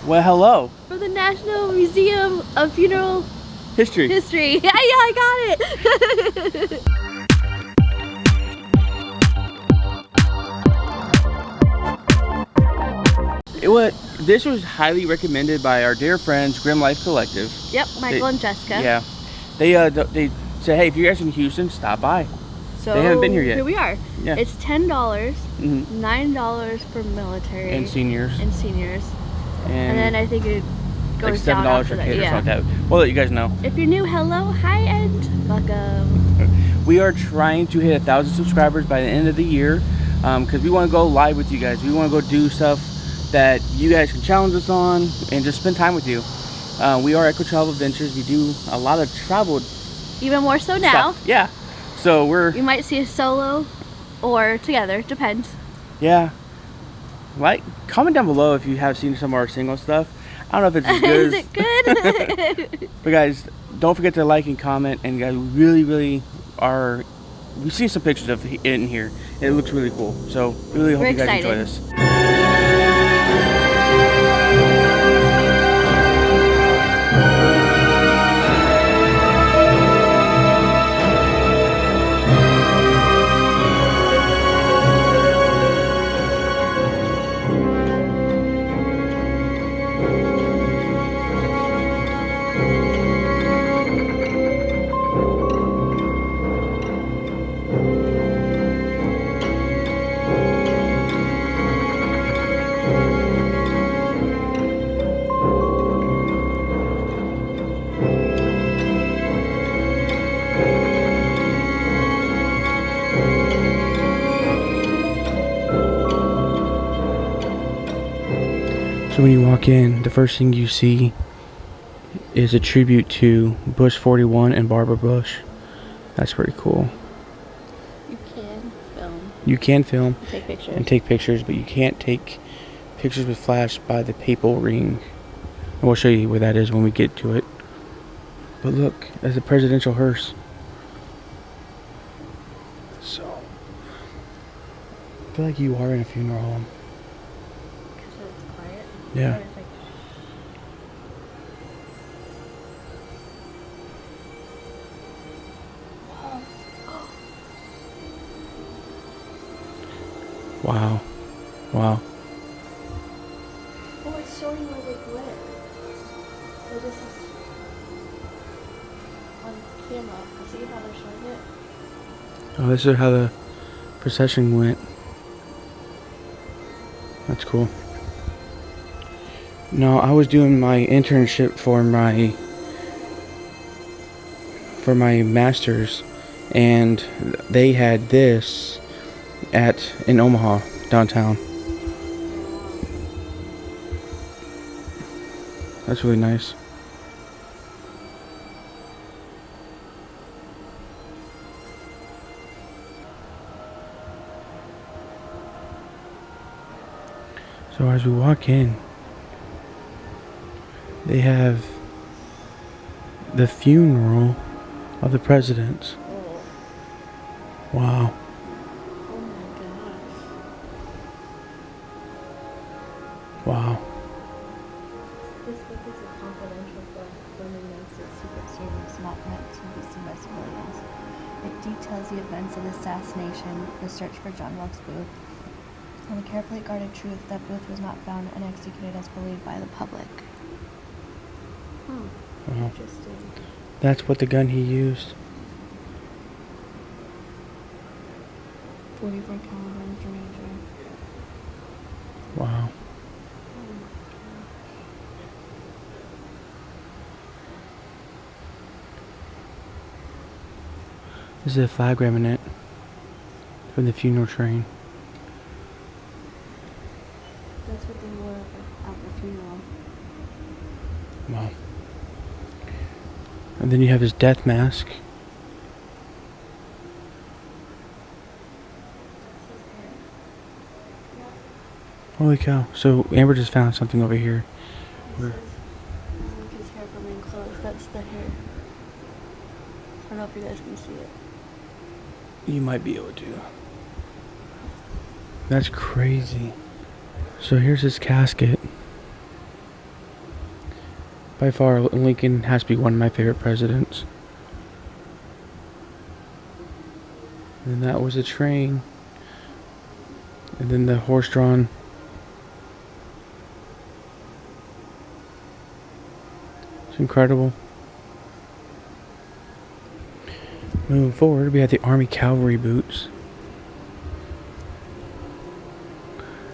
Well, hello. From the National Museum of Funeral History. Yeah, I got it. This was highly recommended by our dear friends, Grim Life Collective. Yep, Michael and Jessica. Yeah. They said, hey, if you're guys in Houston, stop by. So they haven't been here yet. Here we are. Yeah. It's $10, $9 for military and seniors. And then I think it goes like $7 down for after kids or that. something like that. We'll let you guys know. If you're new, hello, hi, and welcome. We are trying to hit 1,000 subscribers by the end of the year because we want to go live with you guys. We want to go do stuff that you guys can challenge us on and just spend time with you. We are Echo Travel Adventures. We do a lot of travel. Even more so now. Stuff. Yeah. So you might see us solo or together, depends. Yeah. Comment down below if you have seen some of our single stuff. I don't know if it's as good. Is it good? But guys, don't forget to like and comment. And guys, we really are. We've seen some pictures of it in here. It looks really cool. So really hope you guys enjoy this. So when you walk in, the first thing you see is a tribute to Bush 41 and Barbara Bush. That's pretty cool. You can film. You can film and take pictures, but you can't take pictures with flash by the papal ring. And we'll show you where that is when we get to it. But look, that's a presidential hearse. So, I feel like you are in a funeral home. Yeah. Wow. Wow. Oh, it's showing where they lit. So this is on camera. See how they're showing it? Oh, this is how the procession went. That's cool. No, I was doing my internship for my master's, and they had this in Omaha downtown. That's really nice. So as we walk in, they have the funeral of the presidents. Wow. Oh my gosh. Wow. This book is a confidential book from the United States Secret Service, not meant to be seen by civilians. It details the events of the assassination, the search for John Wilkes Booth, and the carefully guarded truth that Booth was not found and executed as believed by the public. Wow. Interesting. That's what the gun he used. 44 caliber Ranger. Wow. This is a flag remnant from the funeral train. That's what they wore at the funeral. Wow. And then you have his death mask. Holy cow. So Amber just found something over here. Look his hair from in close. That's the hair. I don't know if you guys can see it. You might be able to. That's crazy. So here's his casket. By far, Lincoln has to be one of my favorite presidents. And that was a train. And then the horse-drawn. It's incredible. Moving forward, we have the Army Cavalry boots.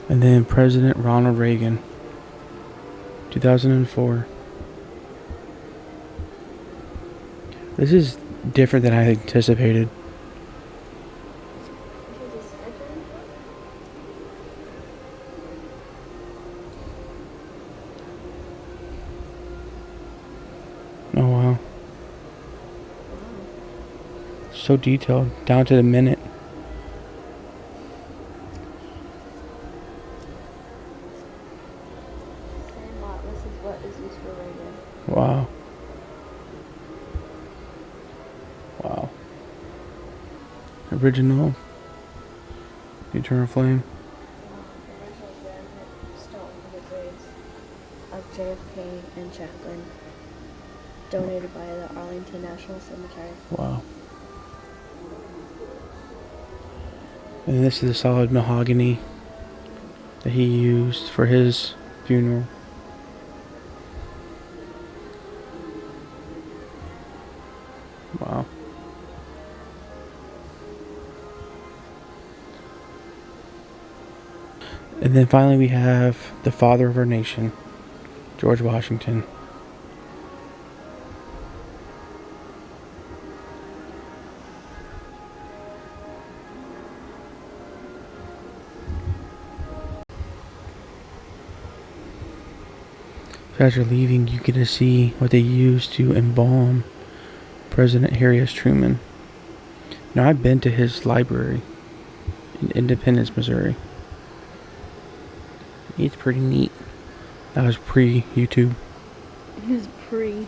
And then President Ronald Reagan, 2004. This is different than I anticipated. Oh wow. So detailed, down to the minute. This is what is used for Reagan. Wow. Wow. Original. The Eternal Flame. The original granite stone for the graves of JFK and Chaplin, donated by the Arlington National Cemetery. Wow. And this is the solid mahogany that he used for his funeral. Wow. And then finally we have the father of our nation, George Washington. So as you're leaving, you get to see what they used to embalm President Harry S. Truman. Now, I've been to his library in Independence, Missouri. It's pretty neat. That was pre-YouTube. It was pre.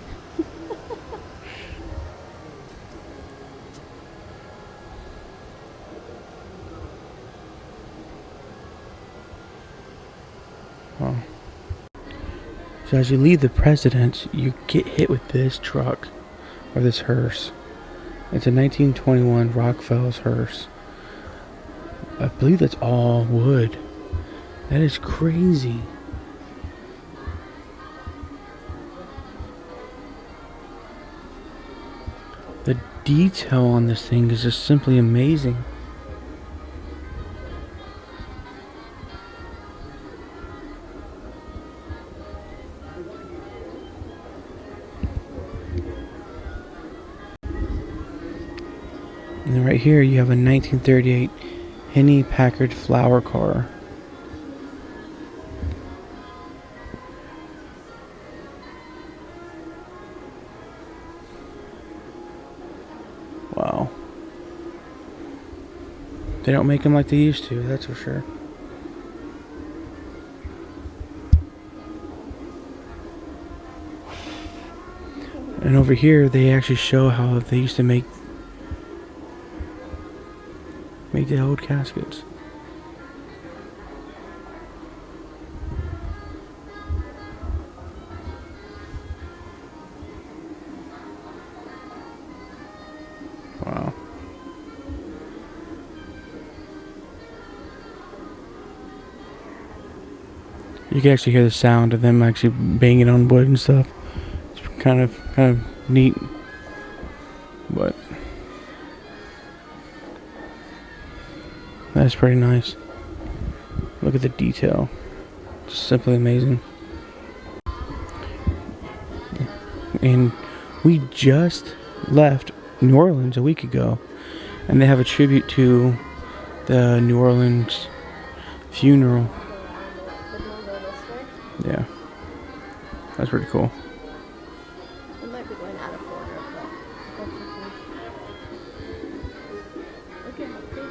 Wow. So as you leave the president's, you get hit with this truck, or this hearse. It's a 1921 Rockefeller's hearse. I believe that's all wood. That is crazy. The detail on this thing is just simply amazing. And then right here you have a 1938 Henny Packard flower car. Wow. They don't make them like they used to, that's for sure. And over here they actually show how they used to make the old caskets. Wow. You can actually hear the sound of them actually banging on wood and stuff. It's kind of neat. But that's pretty nice. Look at the detail. Just simply amazing. And we just left New Orleans a week ago, and they have a tribute to the New Orleans funeral. Yeah, that's pretty cool. We might be going out of order, but that's okay. Look at how pretty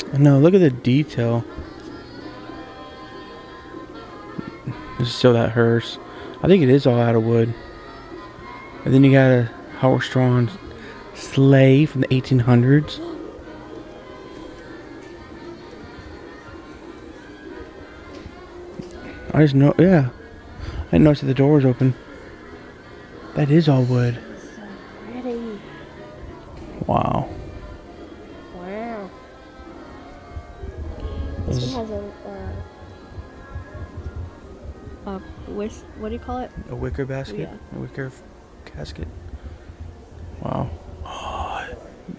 he is. No, look at the detail. This is still that hearse. I think it is all out of wood. And then you got a horse-drawn sleigh from the 1800s. I just know, yeah. I didn't notice that the door was open. That is all wood. So pretty. Wow. Wow. This one has what do you call it? A wicker basket? Yeah. A wicker casket. Wow.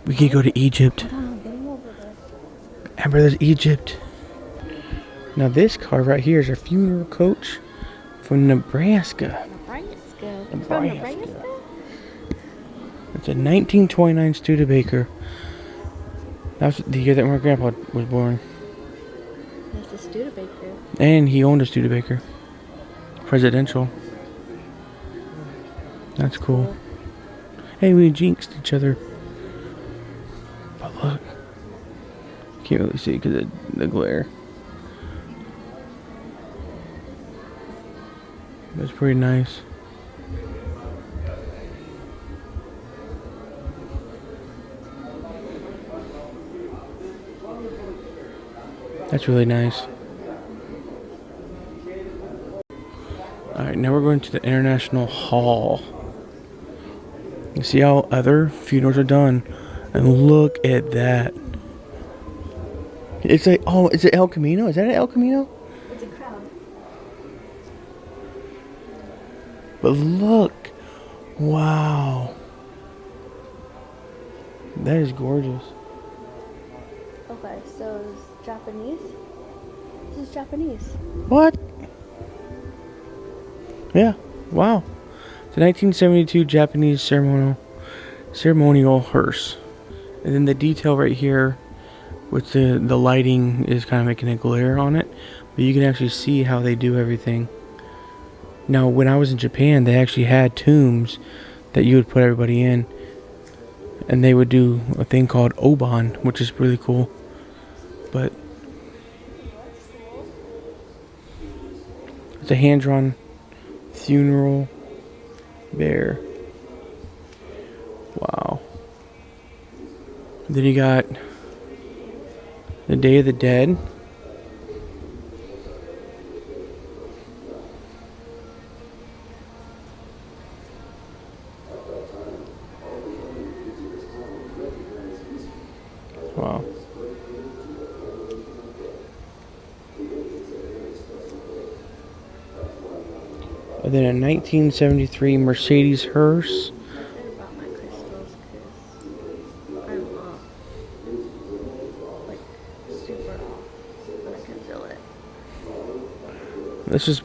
We could go to Egypt. Hold on, getting over there. Amber, there's Egypt. Now this car right here is a funeral coach from Nebraska. Nebraska. From Nebraska. Nebraska? It's a 1929 Studebaker. That was the year that my grandpa was born. That's a Studebaker. And he owned a Studebaker. Presidential. That's cool. Hey, we jinxed each other. But look. Can't really see because of the glare. That's pretty nice. That's really nice. Alright, now we're going to the International Hall. You see how other funerals are done. And look at that. It's like, oh, is it El Camino? Is that an El Camino? It's a crowd. But look. Wow. That is gorgeous. Okay, so it's Japanese. This is Japanese. What? Yeah. Wow. The 1972 Japanese ceremonial hearse. And then the detail right here with the lighting is kind of making a glare on it. But you can actually see how they do everything. Now, when I was in Japan, they actually had tombs that you would put everybody in. And they would do a thing called Oban, which is really cool. But it's a hand-drawn funeral bear. Wow. Then you got the Day of the Dead. Wow. And then a 1973 Mercedes hearse. About my crystals because I'm off. Like, super off. But I can feel it. This is,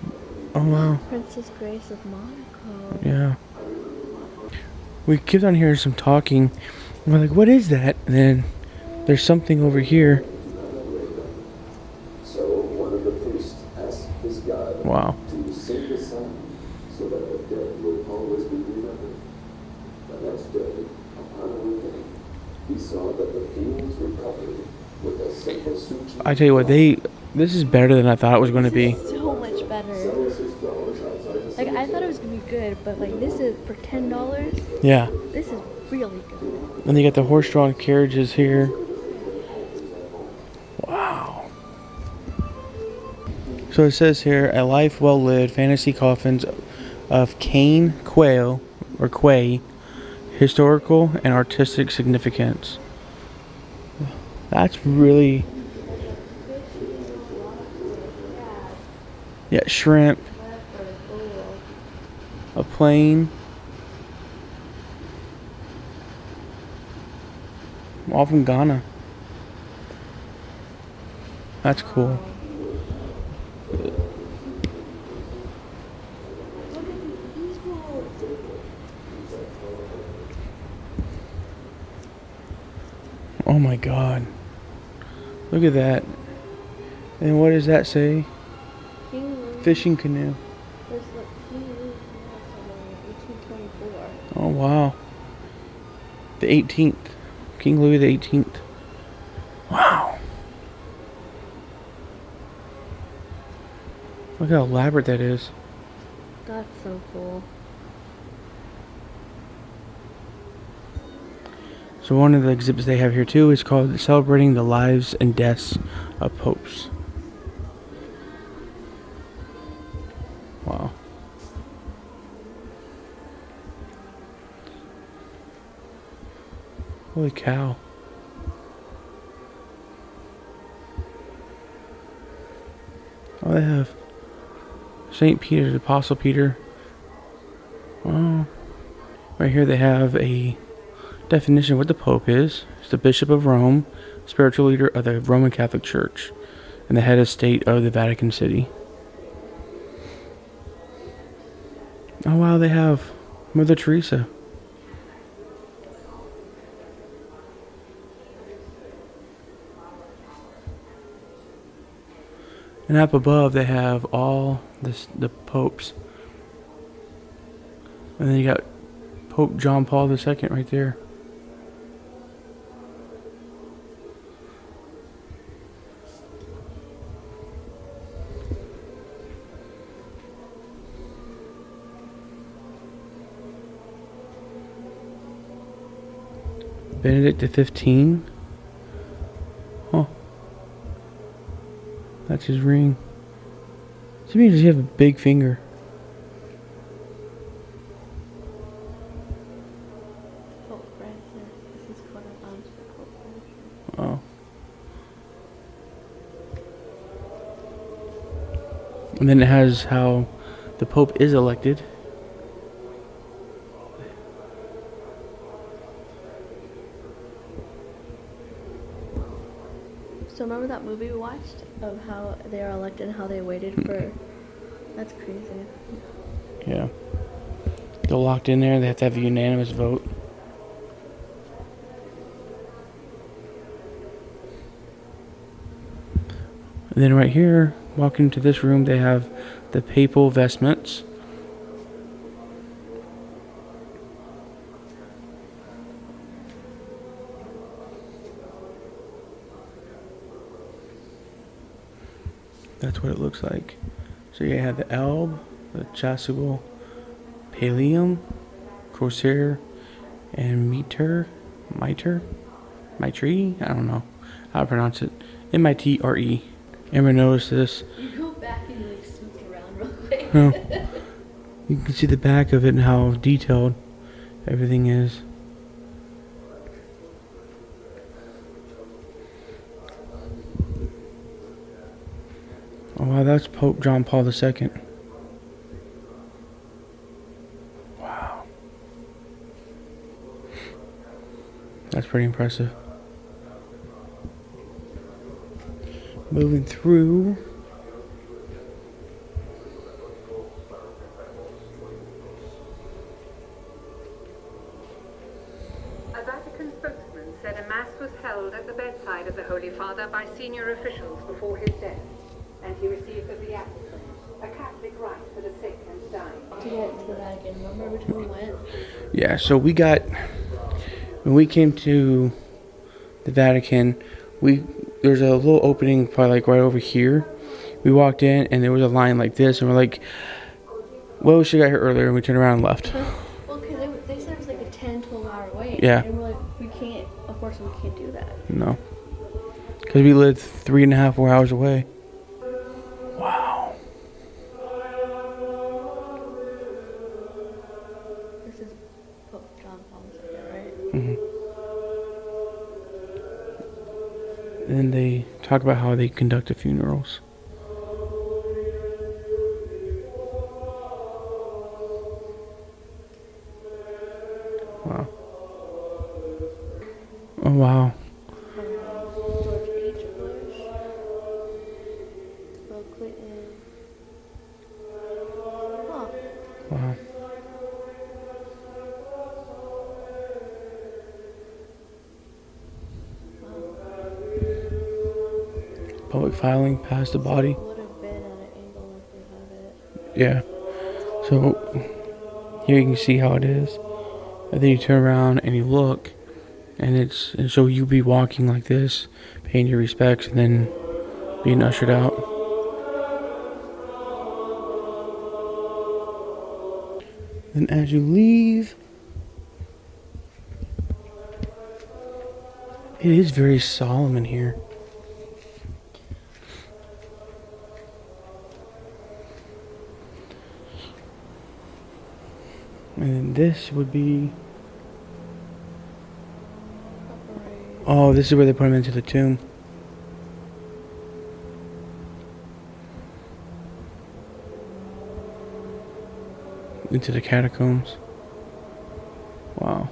oh wow. Princess Grace of Monaco. Yeah. We kept on hearing some talking. And we're like, what is that? And then there's something over here. So one of the priests asked his god Wow. to sing the song so that the dead will always be remembered. The next day, upon awakening, he saw that the fields were covered with a simple suture. I tell you what, this is better than I thought it was going to be. So much better. Like, I thought it was gonna be good, but like, this is for $10. Yeah. This is really good. And they got the horse-drawn carriages here. Wow. So it says here, a life well lived, fantasy coffins of cane quail, or quay, historical and artistic significance. That's really... Yeah, shrimp. A plane. All from Ghana. That's cool. Oh my god. Look at that. And what does that say? Fishing canoe. There's like King Louis somewhere in 1824. Oh wow. The 18th. King Louis the 18th. Wow. Look how elaborate that is. That's so cool. So one of the exhibits they have here too is called Celebrating the Lives and Deaths of Popes. Wow. Holy cow. Oh, they have St. Peter, the Apostle Peter. Oh, right here they have a definition of what the Pope is. He's the Bishop of Rome, spiritual leader of the Roman Catholic Church, and the head of state of the Vatican City. Oh wow, they have Mother Teresa. And up above they have all the popes. And then you got Pope John Paul II right there. Benedict XV. Huh. That's his ring. To me, does he have a big finger? Pope Francis. This is coat of arms for Pope Francis. Oh. And then it has how the Pope is elected. So remember that movie we watched of how they were elected and how they waited for... That's crazy. Yeah. They're locked in there. They have to have a unanimous vote. And then right here, walking into this room, they have the papal vestments. That's what it looks like. So you have the alb, the chasuble, pallium, corsair, and mitre. I don't know how to pronounce it. M-I-T-R-E. Ever notice this? You go back and like swoop around real quick. No. You can see the back of it and how detailed everything is. Oh wow, that's Pope John Paul II. Wow. That's pretty impressive. Moving through. A Vatican spokesman said a mass was held at the bedside of the Holy Father by senior officials before his death, and he received the Beatitude, a Catholic rite for the sick and dying. To get to the Vatican, remember which one we went? Yeah, so when we came to the Vatican, there's a little opening probably like right over here. We walked in and there was a line like this, and we're like, well, we should have got here earlier, and we turned around and left. Well, because they said it was like a 10-12 hour wait. Yeah. And we're like, of course we can't do that. No. Because we lived 3.5, 4 hours away. Wow. This is Pope John Paul II, right? Mm-hmm. And then they talk about how they conduct the funerals. Wow. Oh, wow. George H. Bush, Bill Clinton. Huh. Wow. Public filing past the body. Would have been at an angle if they had it. Yeah. So here you can see how it is. And then you turn around and you look, and so you be walking like this, paying your respects, and then being ushered out. Then as you leave, it is very solemn in here. And then this would be Oh, this is where they put him into the tomb. Into the catacombs. Wow.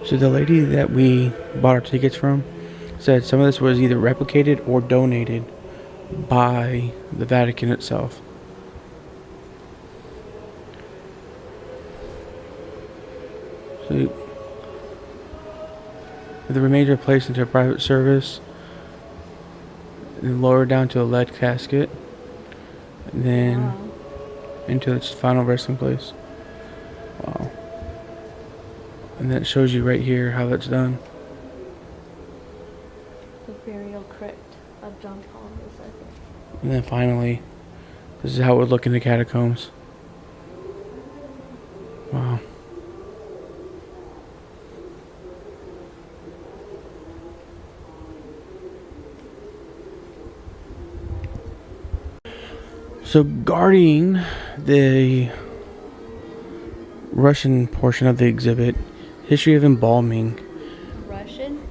So the lady that we bought our tickets from said some of this was either replicated or donated by the Vatican itself. So the remains are placed into a private service and lowered down to a lead casket, and then Wow. into its final resting place. Wow. And that shows you right here how that's done. The burial crypt of John Paul II. And then finally, this is how it would look in the catacombs. Wow. So guarding the Russian portion of the exhibit, history of embalming. Russian?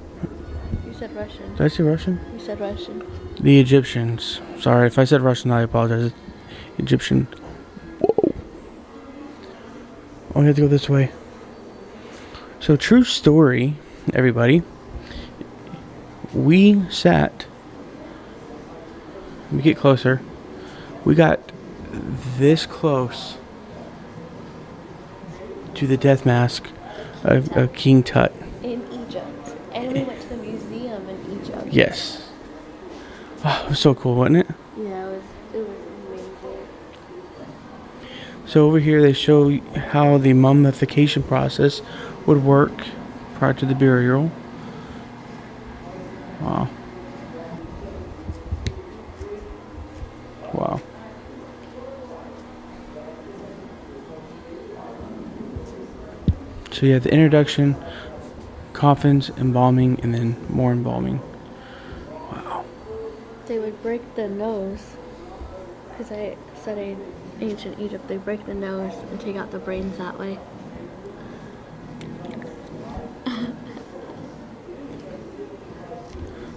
You said Russian. Did I say Russian? You said Russian. The Egyptians. Sorry, if I said Russian, I apologize. Egyptian. Whoa. Oh, we have to go this way. So, true story, everybody. We sat. Let me get closer. We got this close to the death mask of King Tut. In Egypt. And we went to the museum in Egypt. Yes. Oh, it was so cool, wasn't it? Yeah, it was amazing. So over here they show how the mummification process would work prior to the burial. Wow. Wow. So you have the introduction, coffins, embalming, and then more embalming. Wow. They would break the nose. Because I studied ancient Egypt. They break the nose and take out the brains that way.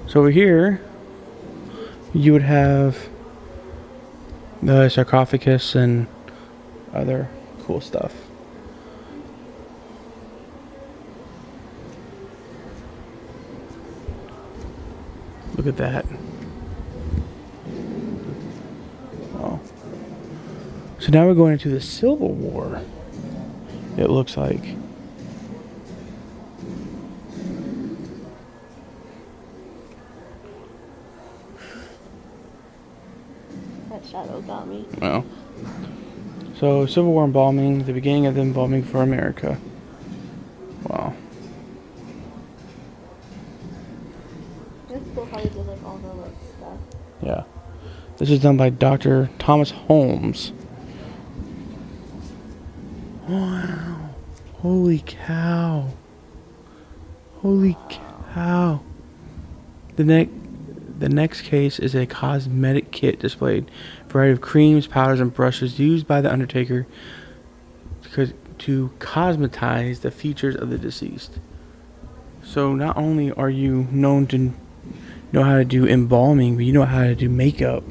So over here, you would have the sarcophagus and other cool stuff. Look at that. Wow. So now we're going into the Civil War, it looks like. That shadow got me. Well, so Civil War embalming, the beginning of the embalming for America. Wow. That's cool how they did like all the like stuff. Yeah. This is done by Dr. Thomas Holmes. Wow. Holy cow. Holy cow. The next case is a cosmetic kit displayed. A variety of creams, powders, and brushes used by the undertaker to cosmetize the features of the deceased. So not only are you known to know how to do embalming, but you know how to do makeup.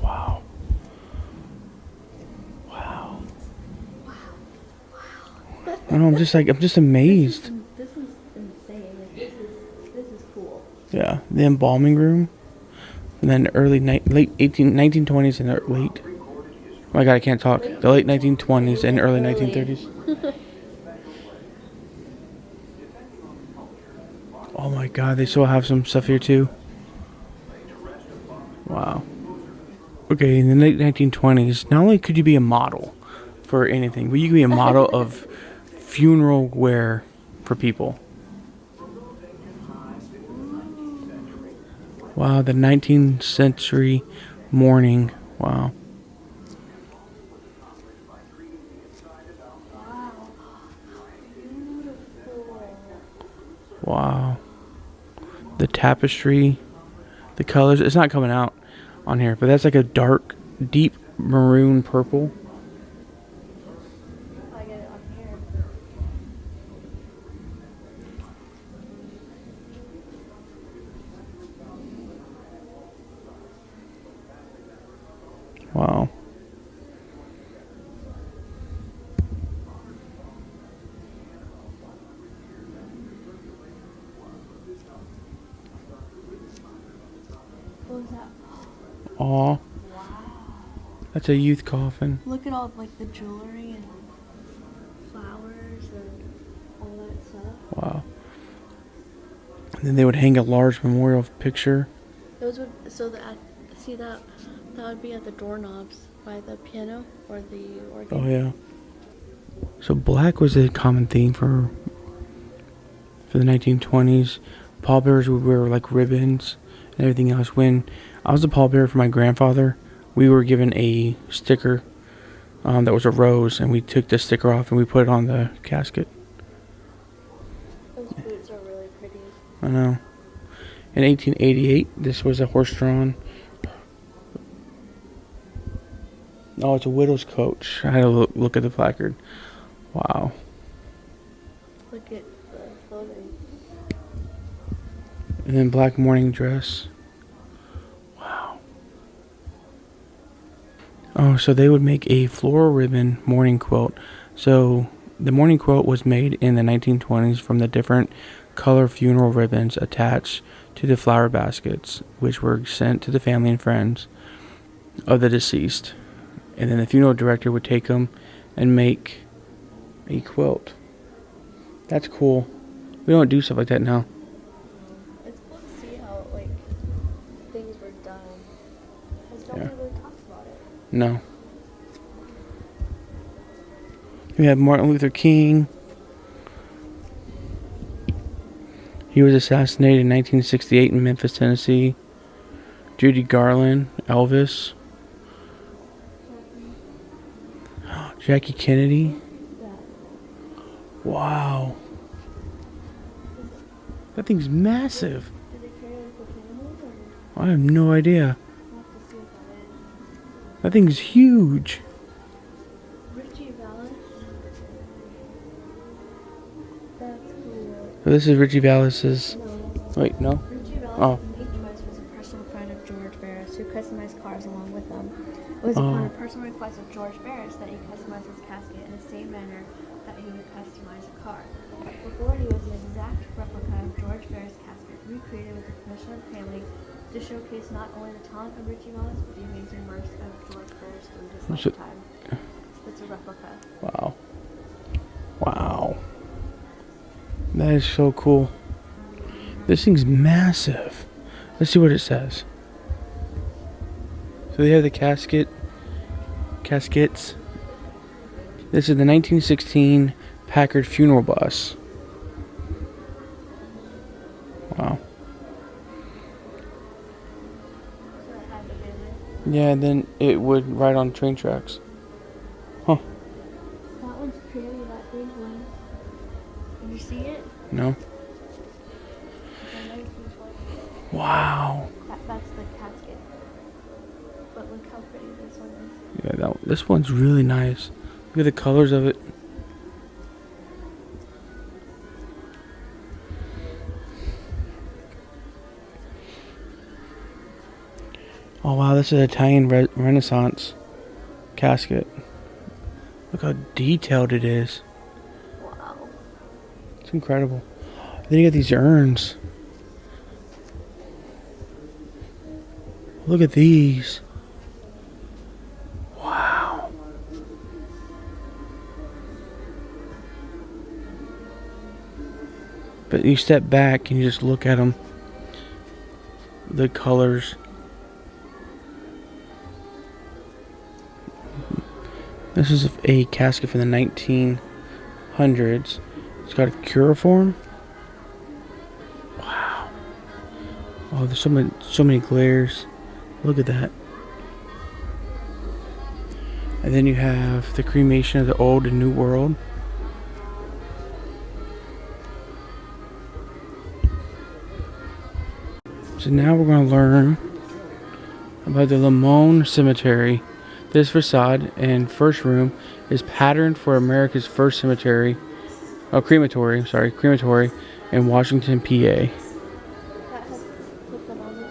Wow. Wow. I know, I'm just amazed. This is insane. Like, this is cool. Yeah, the embalming room. And then late 1920s and the late. Oh my god, I can't talk. The late 1920s and early 1930s. Oh my god, they still have some stuff here too. Wow. Okay, in the late 1920s, not only could you be a model for anything, but you could be a model of funeral wear for people. Wow, the 19th century mourning. Wow. Wow. Beautiful. Wow. The tapestry, the colors. It's not coming out on here, but that's like a dark, deep maroon purple. I get it on here. Wow. What was that? Aw. Wow. That's a youth coffin. Look at all like the jewelry and flowers and all that stuff. Wow. And then they would hang a large memorial picture. Those would see that would be at the doorknobs by the piano or the organ. Oh yeah. So black was a common theme for the 1920s. Pallbearers would wear like ribbons and everything else. When I was a pallbearer for my grandfather, we were given a sticker that was a rose, and we took the sticker off and we put it on the casket. Those boots are really pretty. I know. In 1888, this was a horse-drawn. Oh, it's a widow's coach. I had to look at the placard. Wow. Look at the clothing. And then black mourning dress. Wow. Oh, so they would make a floral ribbon mourning quilt. So the mourning quilt was made in the 1920s from the different color funeral ribbons attached to the flower baskets, which were sent to the family and friends of the deceased. And then the funeral director would take them and make a quilt. That's cool. We don't do stuff like that now. It's cool to see how like things were done. Because nobody really talks about it. No. We have Martin Luther King. He was assassinated in 1968 in Memphis, Tennessee. Judy Garland, Elvis. Jackie Kennedy. Yeah. Wow. That thing's massive. Did they carry like the families or? I have no idea. We'll have to see what that is. That thing's huge. Richie Valens. That's cool. So this is Richie Vallis's. No. Wait, no? Richie Valens Oh. from H. West was a personal friend of George Barris, who customized cars along with them. It was Oh. upon a personal request of George Barris that he customized his casket in the same manner that he would customize a car. Before, he was an exact replica of George Barris' casket, recreated with the permission of the family to showcase not only the talent of Richie Valens, but the amazing works of George Barris through his So- lifetime. It's a replica. Wow. Wow. That is so cool. This thing's massive. Let's see what it says. So they have the caskets. This is the 1916 Packard funeral bus. Wow. So it had to be there. Yeah, and then it would ride on train tracks. Huh. That one's pretty, that big one. Did you see it? No. It's a nice huge one. Wow. That's the casket. But look how pretty this one is. Yeah, this one's really nice. Look at the colors of it. Oh wow, this is Italian Renaissance casket. Look how detailed it is. Wow. It's incredible. Then you got these urns. Look at these. Wow. But you step back and you just look at them. The colors. This is a casket from the 1900s. It's got a chloroform. Wow. Oh, Wow, there's so many glares. Look at that. And then you have the cremation of the old and new world. So now we're going to learn about the Limon Cemetery. This facade and first room is patterned for America's first crematory in Washington, PA. That has something on it.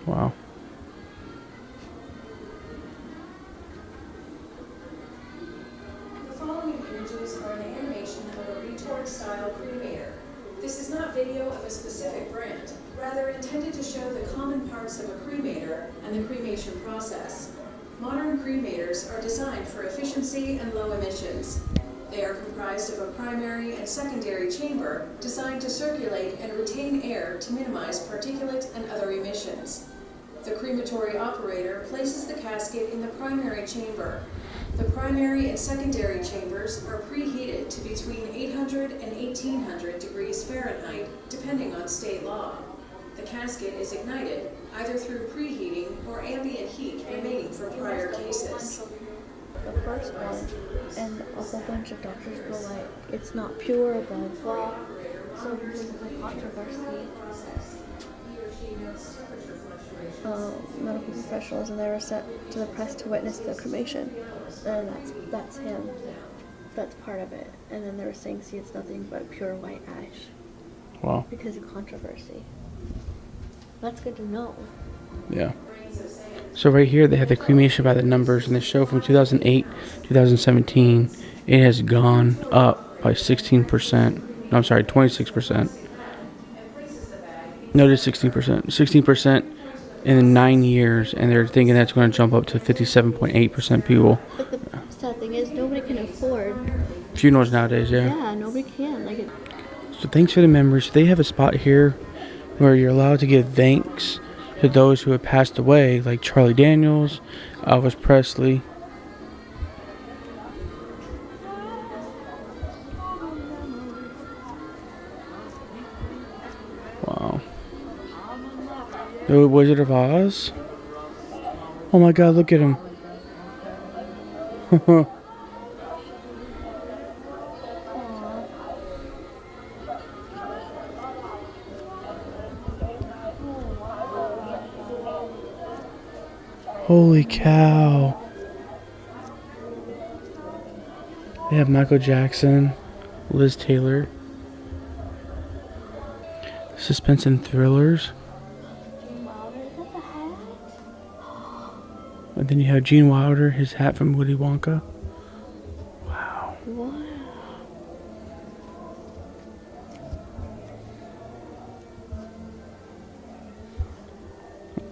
Wow. The following images are an animation of a retort-style cremator. This is not video of a specific brand, rather intended to show the common parts of a cremator and the cremation process. Modern cremators are designed for efficiency and low emissions. They are comprised of a primary and secondary chamber designed to circulate and retain air to minimize particulate and other emissions. The crematory operator places the casket in the primary chamber. The primary and secondary chambers are preheated to between 800 and 1800 degrees Fahrenheit, depending on state law. The casket is ignited either through preheating or ambient heat remaining from prior cases. The first one, and a whole bunch of doctors were like, it's not pure, blah blah. So because of the controversy, medical professionals, and they were sent to the press to witness the cremation, and that's him. That's part of it. And then they were saying, see, it's nothing but pure white ash. Wow. Because of controversy. That's good to know. Yeah. So right here they have the cremation by the numbers, and the show from 2008, 2017, it has gone up by 16%. No, I'm sorry, 26%. No, it is 16%. 16% in 9 years, and they're thinking that's going to jump up to 57.8% people. But the sad thing is, nobody can afford Funerals nowadays, yeah. Yeah, nobody can. So thanks for the memories. They have a spot here where you're allowed to give thanks to those who have passed away, like Charlie Daniels, Elvis Presley. Wow. The Wizard of Oz. Oh my God, look at him. Holy cow. They have Michael Jackson, Liz Taylor, suspense and thrillers. And then you have Gene Wilder, his hat from Willy Wonka. Wow.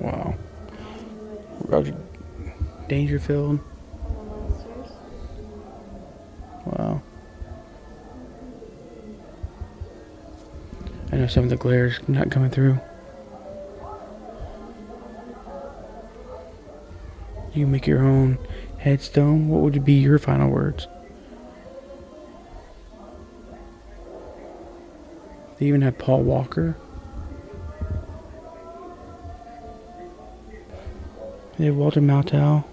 Wow. Roger Dangerfield. Wow. I know some of the glare's not coming through. You can make your own headstone. What would be your final words? They even have Paul Walker. They have Walter Matthau.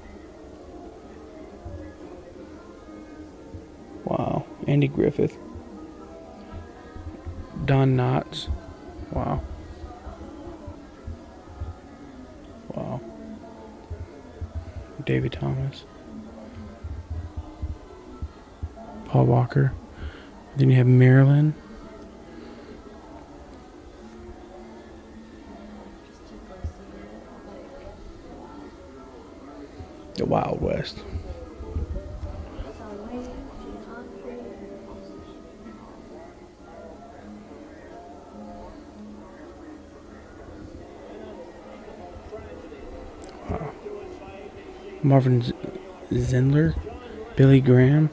Wow. Andy Griffith. Don Knotts. Wow. Wow. David Thomas. Paul Walker. Then you have Marilyn. The Wild West. Wow. Marvin Zindler, Billy Graham.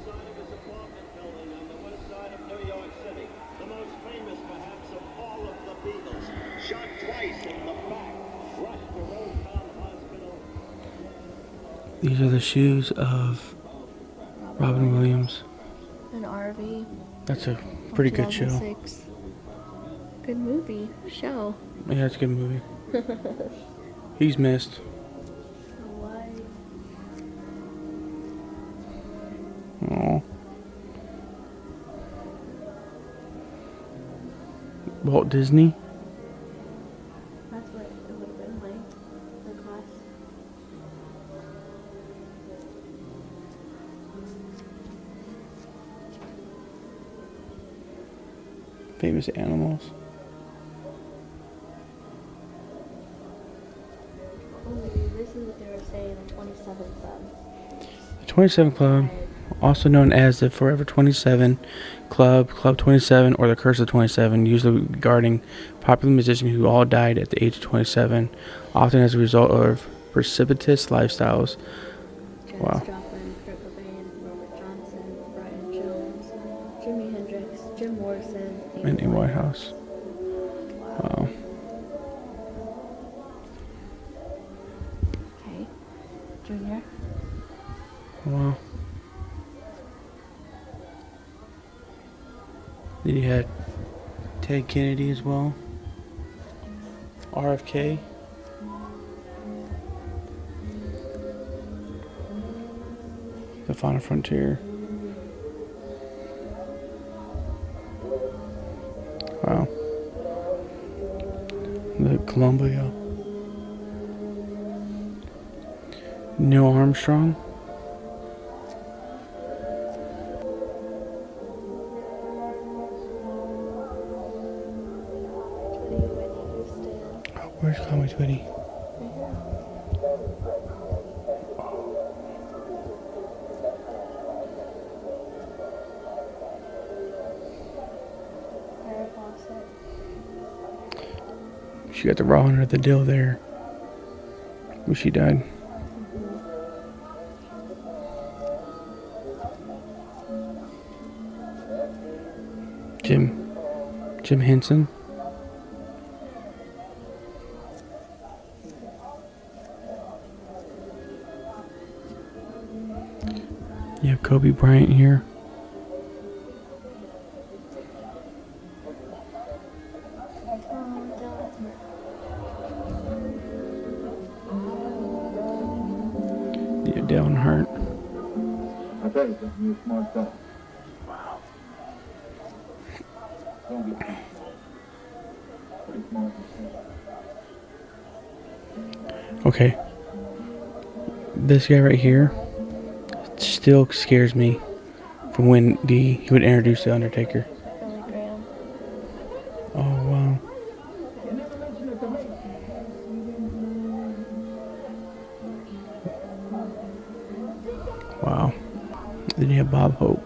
These are the shoes of Robin Williams. An RV. That's a pretty good show. 2006. Good movie. Show. Yeah, it's a good movie. He's missed. Oh. Walt Disney. That's what it would have been like. The class. Famous animals. This is what they were saying, the 27 Club. The 27 Club, also known as the Forever 27 Club, Club 27, or the Curse of 27, usually regarding popular musicians who all died at the age of 27, often as a result of precipitous lifestyles. Janis Wow. Joplin, Kurt Cobain, Robert Johnson, Brian Jones, Jimi Hendrix, Jim Morrison, Amy Whitehouse. Wow. Okay. Junior. Wow. Then you had Ted Kennedy as well. RFK. The Final Frontier. Wow. The Columbia. Neil Armstrong. Where's Conway Twitty? She got the raw under the dill there. When she died. Jim Henson. You have Kobe Bryant here. Yeah, Dale Hart. I tell you something, you're a smart guy. Wow. Don't get too smart. Pretty smart yourself. Okay. This guy right here still scares me from when he would introduce the Undertaker. Billy Graham. Oh wow. Wow. Then you have Bob Hope.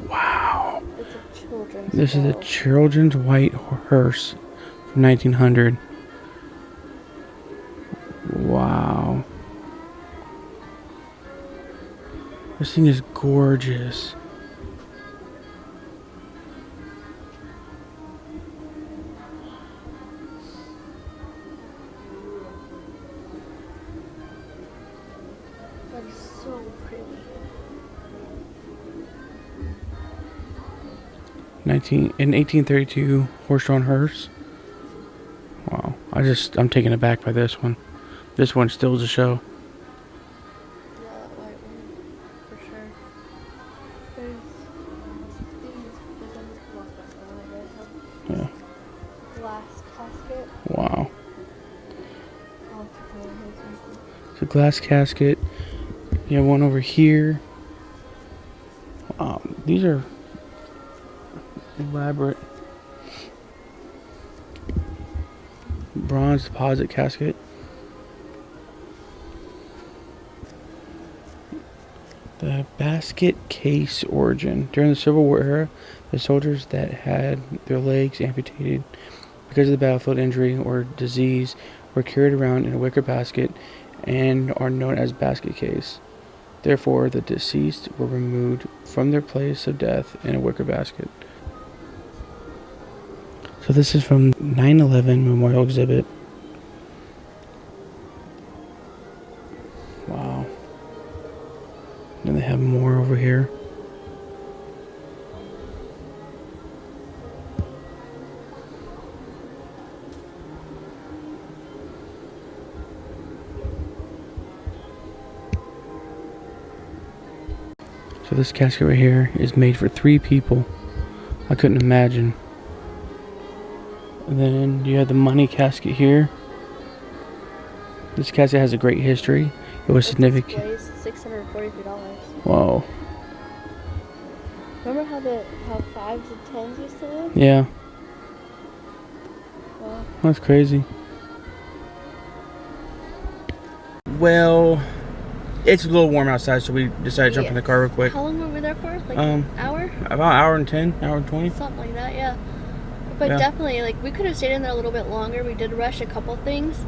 Wow. It's a children's This is a show. children's white hearse from 1900. Wow. This thing is gorgeous. That is so pretty. In 1832, horse-drawn hearse. Wow. I'm taken aback by this one. This one still is a show. Yeah, that white one. For sure. There's these. Yeah. Glass casket. Wow. I'll have to color his. It's a glass casket. You have one over here. These are elaborate. Bronze deposit casket. The basket case origin. During the Civil War era, the soldiers that had their legs amputated because of the battlefield injury or disease were carried around in a wicker basket and are known as basket case. Therefore, the deceased were removed from their place of death in a wicker basket. So this is from 9/11 Memorial Exhibit. So this casket right here is made for 3 people. I couldn't imagine. And then you have the money casket here. This casket has a great history. It was significant. $643. Whoa. Remember how 5s and 10s used to live? Yeah. Well, That's crazy. Well, it's a little warm outside, so we decided to jump in the car real quick. how long were we there for? Like an hour? About an hour and 10, hour and 20. Something like that, yeah. But Yeah. definitely, like, we could have stayed in there a little bit longer. We did rush a couple things,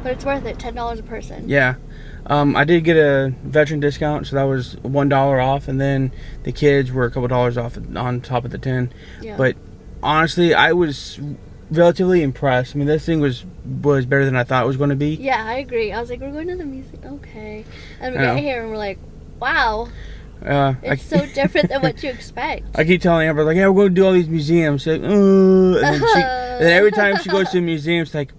but it's worth it. $10 a person. Yeah. I did get a veteran discount, so that was $1 off, and then the kids were a couple dollars off on top of the 10. Yeah. But honestly, I was relatively impressed. I mean, this thing was better than I thought it was going to be. Yeah, I agree. I was like, we're going to the museum. Okay. And we I know. get here and we're like, wow. I It's so different than what you expect. I keep telling Amber, like, yeah, we're going to do all these museums. She's like, and then every time she goes to a museum, it's like,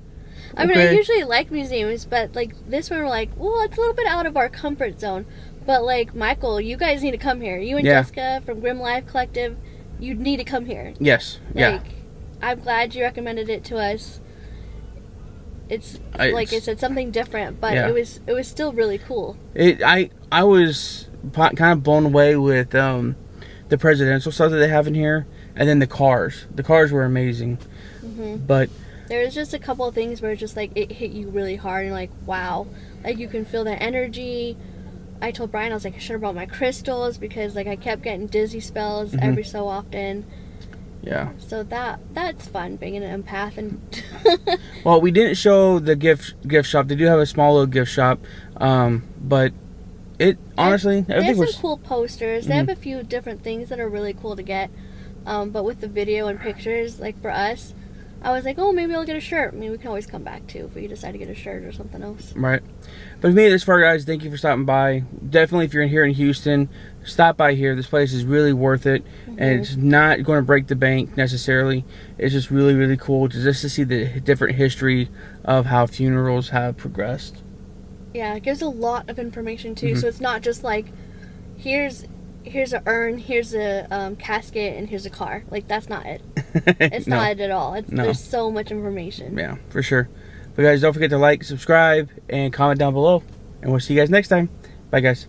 I mean, I okay. usually like museums, but like this one, we're like, well, it's a little bit out of our comfort zone. But like, Michael, you guys need to come here. You and Yeah. Jessica from Grim Life Collective, you need to come here. Yes, yeah. Like, I'm glad you recommended it to us. It's like I said, something different, but Yeah. it was still really cool. I was kind of blown away with the presidential stuff that they have in here, and then the cars. The cars were amazing, but There was just a couple of things where it's just like it hit you really hard and like, wow, like you can feel the energy. I told Brian, I was like, I should have brought my crystals because like I kept getting dizzy spells every so often. yeah. So that's fun being an empath and Well, we didn't show the gift shop. They do have a small little gift shop, but it honestly they everything have was some cool posters. They have a few different things that are really cool to get. But with the video and pictures, like for us, I was like, oh, maybe I'll get a shirt. I mean, we can always come back too if we decide to get a shirt or something else. right. But if you made it this far, guys, thank you for stopping by. Definitely, if you're here in Houston, stop by here. This place is really worth it, and it's not going to break the bank necessarily. It's just really, really cool just to see the different history of how funerals have progressed. Yeah, it gives a lot of information too. So it's not just like, here's an urn, here's a casket, and here's a car. Like, that's not it. It's No. not it at all. No. There's so much information. Yeah, for sure. But guys, don't forget to like, subscribe, and comment down below. And we'll see you guys next time. Bye, guys.